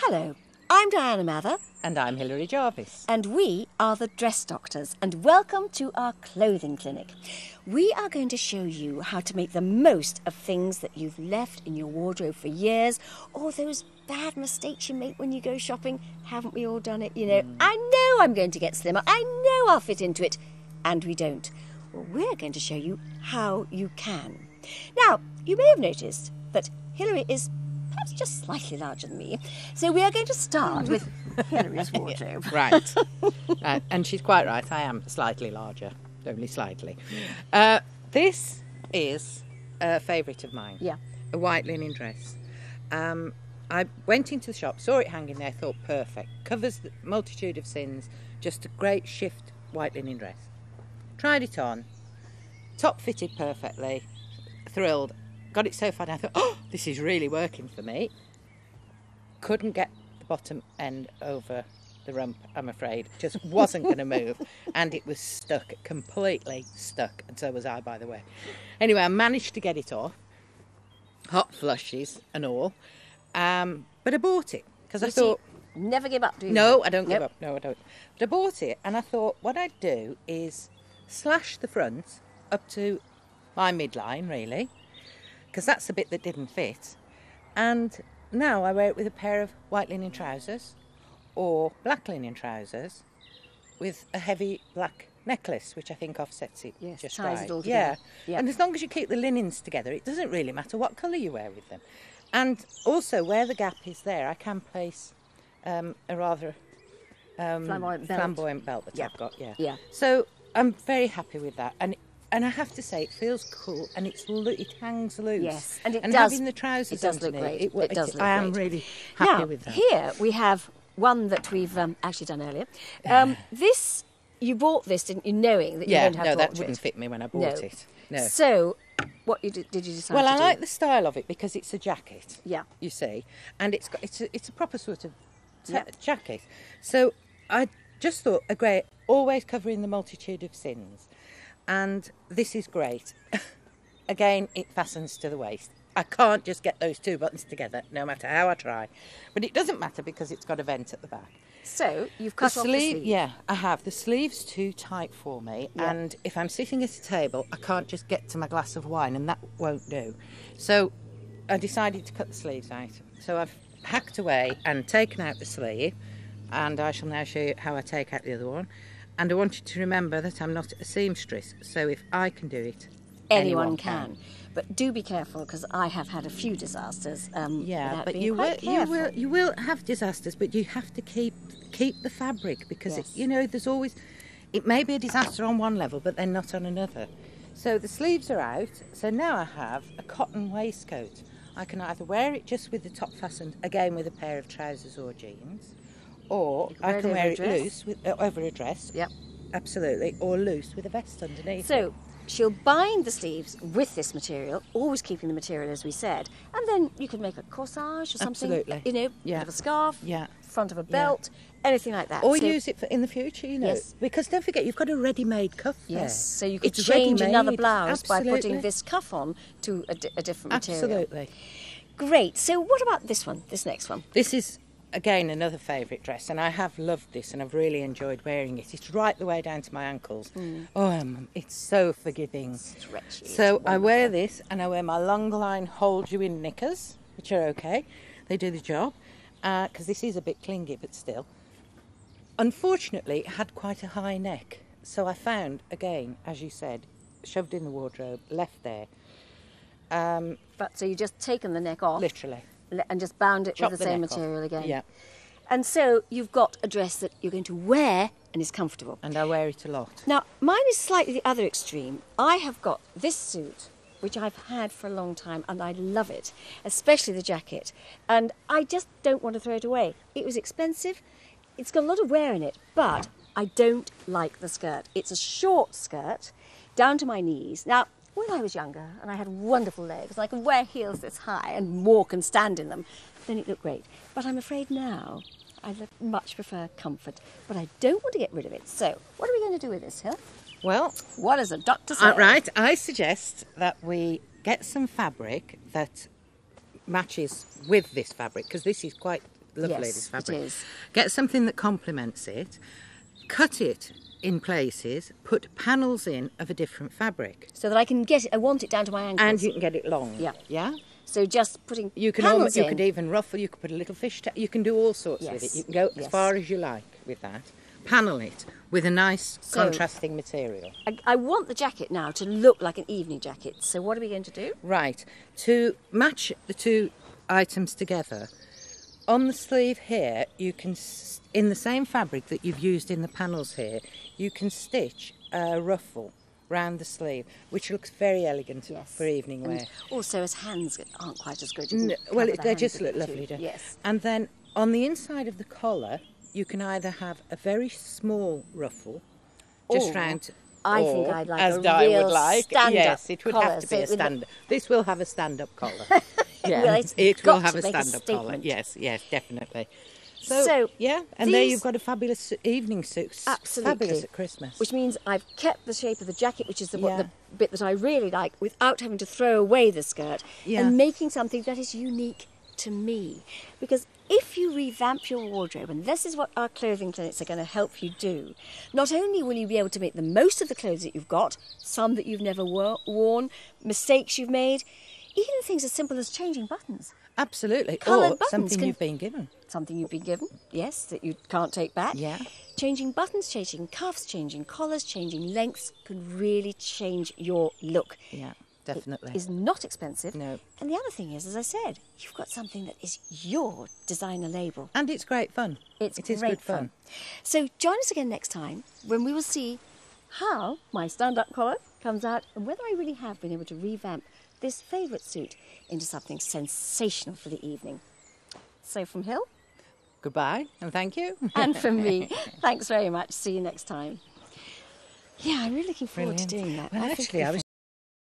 Hello, I'm Diana Mather. And I'm Hilary Jarvis. And we are the Dress Doctors, and welcome to our clothing clinic. We are going to show you how to make the most of things that you've left in your wardrobe for years, or those bad mistakes you make when you go shopping. Haven't we all done it? You know, I know I'm going to get slimmer, I know I'll fit into it, and we don't. Well, we're going to show you how you can. Now, you may have noticed that Hilary is perhaps just slightly larger than me, so we are going to start with Hilary's wardrobe. Right. And she's quite right, I am slightly larger, only slightly. This is a favourite of mine. Yeah. A white linen dress. I went into the shop, saw it hanging there, thought perfect. Covers the multitude of sins, just a great shift white linen dress. Tried it on, top fitted perfectly, thrilled. Got it so far down, I thought, oh, this is really working for me. Couldn't get the bottom end over the rump, I'm afraid. Just wasn't going to move. And it was stuck, completely stuck. And so was I, by the way. Anyway, I managed to get it off. Hot flushes and all. But I bought it because I thought... Never give up, do you? No, I don't give up. No, I don't. But I bought it and I thought what I'd do is slash the front up to my midline, really. Because that's the bit that didn't fit. And now I wear it with a pair of white linen trousers or black linen trousers with a heavy black necklace, which I think offsets it just ties right. it all together. Yeah. And as long as you keep the linens together, it doesn't really matter what colour you wear with them. And also, where the gap is there, I can place a rather flamboyant belt that I've got. Yeah. So I'm very happy with that. And I have to say, it feels cool, and it hangs loose. Yes, and having the trousers it does look great. It does look great. I am really happy with that. Here we have one that we've actually done earlier. This, you bought this, didn't you, knowing that you don't have to that wouldn't fit me when I bought it. No. So, what did you decide to do? Well, I like the style of it because it's a jacket. Yeah. You see, and it's a proper sort of jacket. So I just thought a great, always covering the multitude of sins. And this is great. Again, it fastens to the waist. I can't just get those two buttons together, no matter how I try. But it doesn't matter because it's got a vent at the back. So, you've cut off the sleeve? Yeah, I have. The sleeve's too tight for me. Yeah. And if I'm sitting at a table, I can't just get to my glass of wine, and that won't do. So I decided to cut the sleeves out. So I've hacked away and taken out the sleeve. And I shall now show you how I take out the other one. And I want you to remember that I'm not a seamstress, so if I can do it, anyone can. But do be careful, because I have had a few disasters. But you will have disasters, but you have to keep the fabric because there's always, it may be a disaster on one level, but then not on another. So the sleeves are out. So now I have a cotton waistcoat. I can either wear it just with the top fastened, again with a pair of trousers or jeans. Or I can wear it loose over a dress. Yep. Absolutely. Or loose with a vest underneath. So she'll bind the sleeves with this material, always keeping the material as we said. And then you could make a corsage or something. Absolutely. You know, yeah. of a scarf, yeah. front of a belt, anything like that. Or use it in the future, you know. Yes. Because don't forget, you've got a ready-made cuff there. Yes, so you could change another blouse by putting this cuff on to a different material. Absolutely. Great. So what about this one, this next one? This is... Again, another favourite dress, and I have loved this and I've really enjoyed wearing it. It's right the way down to my ankles. It's so forgiving. Stretchy. So I wear this, and I wear my long line hold you in knickers, which are okay. They do the job, because this is a bit clingy, but still. Unfortunately, it had quite a high neck, so I found, again, as you said, shoved in the wardrobe, left there. So you just taken the neck off? Literally. And just bound it Chop with the same material again. Yeah. And so you've got a dress that you're going to wear and is comfortable. And I wear it a lot. Now, mine is slightly the other extreme. I have got this suit, which I've had for a long time, and I love it, especially the jacket. And I just don't want to throw it away. It was expensive. It's got a lot of wear in it, but I don't like the skirt. It's a short skirt down to my knees. Now, when I was younger and I had wonderful legs and I could wear heels this high and walk and stand in them, then it looked great. But I'm afraid now I much prefer comfort, but I don't want to get rid of it. So what are we going to do with this, Hill? Well, what does the doctor say? Right, I suggest that we get some fabric that matches with this fabric, because this is quite lovely, Yes, this fabric. it is. Get something that complements it, cut it in places, put panels in of a different fabric. So that I can get it, I want it down to my ankles. And you can get it long. Yeah. Yeah? So just putting You can panels you in. could even ruffle, you could put a little fish you can do all sorts with Yes, it. You can go as yes. far as you like with that. Panel it with a nice So- contrasting material. I want the jacket now to look like an evening jacket. So what are we going to do? Right, to match the two items together, on the sleeve here, you can, in the same fabric that you've used in the panels here, you can stitch a ruffle round the sleeve, which looks very elegant Yes. for evening wear. And also, as hands aren't quite as good. You can Well, cover the they hands just a bit look too. lovely, don't they? Yes. And then on the inside of the collar, you can either have a very small ruffle, just Or round. I or, think I'd like as a Di real would like. stand-up Yes, it would collar, have to be so a with the- stand. This will have a stand-up collar. Well, it's it got will have to a make a stand-up collar. statement. Yes, yes, definitely. So, yeah, and there these- you've got a fabulous evening suit. Absolutely. Fabulous at Christmas. Which means I've kept the shape of the jacket, which is the Yeah. bit that I really like, without having to throw away the skirt, Yeah. and making something that is unique to me. Because if you revamp your wardrobe, and this is what our clothing clinics are going to help you do, not only will you be able to make the most of the clothes that you've got, some that you've never worn, mistakes you've made, even things as simple as changing buttons. Absolutely. Coloured Or buttons something can- you've been given. Something you've been given, yes, that you can't take back. Yeah. Changing buttons, changing cuffs, changing collars, changing lengths can really change your look. Yeah, definitely. It is not expensive. No. And the other thing is, as I said, you've got something that is your designer label. And it's great fun. It is great great fun. So join us again next time when we will see how my stand-up collar comes out and whether I really have been able to revamp this favourite suit into something sensational for the evening. So from Hill Goodbye and thank you. and from me, thanks very much. See you next time. Yeah, I'm really looking forward to Brilliant. doing that. Well, I think actually, it'll be I was